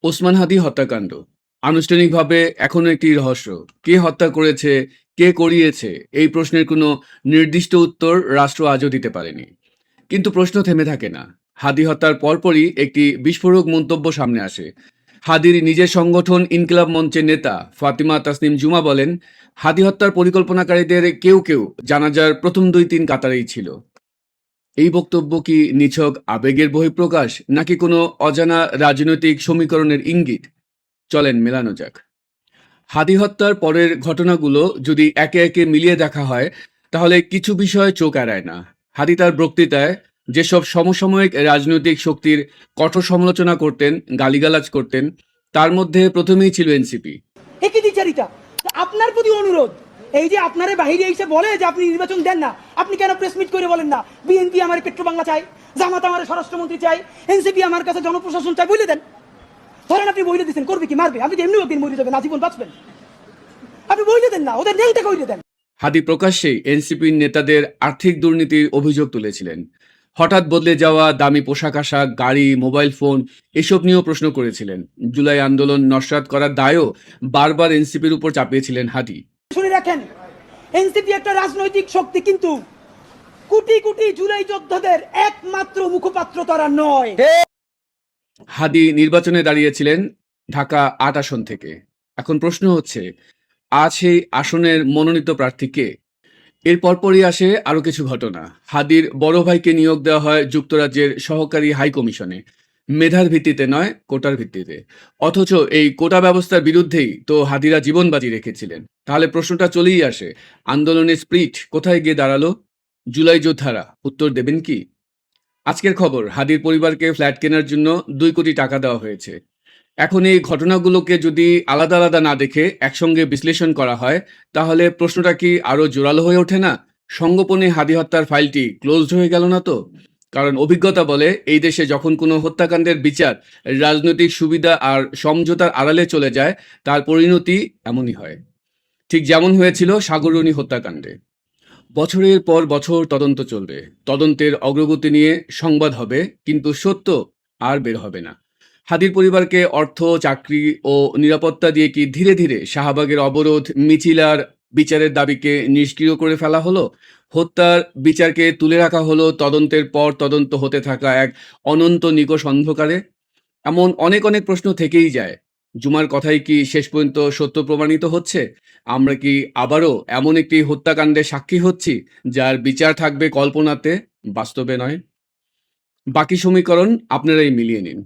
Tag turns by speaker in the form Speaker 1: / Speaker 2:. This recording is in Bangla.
Speaker 1: ওসমান হাদি হত্যাকাণ্ড আনুষ্ঠানিকভাবে এখনো একটি রহস্য। কে হত্যা করেছে, কে করিয়েছে, এই প্রশ্নের কোনো নির্দিষ্ট উত্তর রাষ্ট্র আজও দিতে পারেনি। কিন্তু প্রশ্ন থেমে থাকে না। হাদি হত্যার পরপরই একটি বিস্ফোরক মন্তব্য সামনে আসে। হাদির নিজের সংগঠন ইনকিলাব মঞ্চের নেতা ফাতিমা তাসনিম জুমা বলেন, হাদি হত্যার পরিকল্পনাকারীদের কেউ কেউ জানাজার প্রথম ২-৩ কাতারেই ছিল। এই বক্তব্য কি নিছক আবেগের বহিঃপ্রকাশ, নাকি কোনো অজানা রাজনৈতিক সমীকরণের ইঙ্গিত? চলেন মেলানো যাক। হাদি হত্যার পরের ঘটনাগুলো যদি একে একে মিলিয়ে দেখা হয়, তাহলে কিছু বিষয় চোখ এড়ায় না। হাদি তার বক্তৃতায় যেসব সমসাময়িক রাজনৈতিক শক্তির কঠোর সমালোচনা করতেন, গালিগালাজ করতেন, তার মধ্যে প্রথমেই ছিল এনসিপি।
Speaker 2: একই দ্বিচারিতা। আপনার প্রতি অনুরোধ, এই যে আপনারা বাহিরে এসে বলে যে আপনি নির্বাচন দেন না, আপনি কেন প্রেস মিট করে বলেন না বিএনপি আমার পেট্রো বাংলা চাই, জামাত আমার স্বরাষ্ট্রমন্ত্রী চাই, এনসিপি আমার কাছে জনপ্রশাসন চাই, বলে দেন। ধরেন আপনি বইলে দিচ্ছেন, করবে কি? মারবে। আপনি এমনি একদিন মরে যাবেন, আজীবন বাঁচবেন। আপনি বইলে দেন না, ওদের নেইটা কইলে দেন।
Speaker 1: হাদি প্রকাশ্যেই এনসিপির নেতাদের আর্থিক দুর্নীতির অভিযোগ তুলেছিলেন। হঠাৎ বদলে যাওয়া দামি পোশাক আশাক, গাড়ি, মোবাইল ফোন এসব নিয়েও প্রশ্ন করেছিলেন। জুলাই আন্দোলন নস্যাৎ করার দায়ও বারবার এনসিপির উপর চাপিয়েছিলেন হাদি।
Speaker 2: শুনে রাখেন, এনসিপি একটা রাজনৈতিক শক্তি, কিন্তু কোটি কোটি জুলাই যোদ্ধাদের একমাত্র মুখপাত্র তারা নয়।
Speaker 1: হাদি নির্বাচনে দাঁড়িয়েছিলেন ঢাকা ৮ আসন থেকে। এখন প্রশ্ন হচ্ছে, আজ সেই আসনের মনোনীত প্রার্থী কে? এর পরপরই আসে আরও কিছু ঘটনা। হাদির বড় ভাইকে নিয়োগ দেওয়া হয় যুক্তরাজ্যের সহকারী হাই কমিশনে, মেধার ভিত্তিতে নয়, কোটার ভিত্তিতে। অথচ এই কোটা ব্যবস্থার বিরুদ্ধেই তো হাদিরা জীবন বাজি রেখেছিলেন। তাহলে প্রশ্নটা চলেই আসে, আন্দোলনের স্প্রিট কোথায় গিয়ে দাঁড়ালো? জুলাই যোদ্ধারা উত্তর দেবেন কি? আজকের খবর, হাদির পরিবারকে ফ্ল্যাট কেনার জন্য ২ কোটি টাকা দেওয়া হয়েছে। এখন এই ঘটনাগুলোকে যদি আলাদা আলাদা না দেখে একসঙ্গে বিশ্লেষণ করা হয়, তাহলে প্রশ্নটা কি আরও জোরালো হয়ে ওঠে না? সঙ্গোপনে হাদি হত্যার ফাইলটি ক্লোজড হয়ে গেল না তো? কারণ অভিজ্ঞতা বলে, এই দেশে যখন কোনো হত্যাকাণ্ডের বিচার রাজনৈতিক সুবিধা আর সমঝোতার আড়ালে চলে যায়, তার পরিণতি এমনই হয়। ঠিক যেমন হয়েছিল সাগররণী হত্যাকাণ্ডে। বছরের পর বছর তদন্ত চলবে, তদন্তের অগ্রগতি নিয়ে সংবাদ হবে, কিন্তু সত্য আর বের হবে না। হাদির পরিবারকে অর্থ, চাকরি ও নিরাপত্তা দিয়ে কি ধীরে ধীরে শাহবাগের অবরোধ, মিছিল আর বিচারের দাবিকে নিষ্ক্রিয় করে ফেলা হলো? হত্যার বিচারকে তুলে রাখা হলো তদন্তের পর তদন্ত হতে থাকা এক অনন্ত নিকষ অন্ধকারে? এমন অনেক অনেক প্রশ্ন থেকেই যায়। জুমার কথাই কি শেষ পর্যন্ত সত্য প্রমাণিত হচ্ছে? আমরা কি আবারও এমন একটি হত্যাকাণ্ডের সাক্ষী হচ্ছি, যার বিচার থাকবে কল্পনাতে, বাস্তবে নয়? বাকি সমীকরণ আপনারাই মিলিয়ে নিন।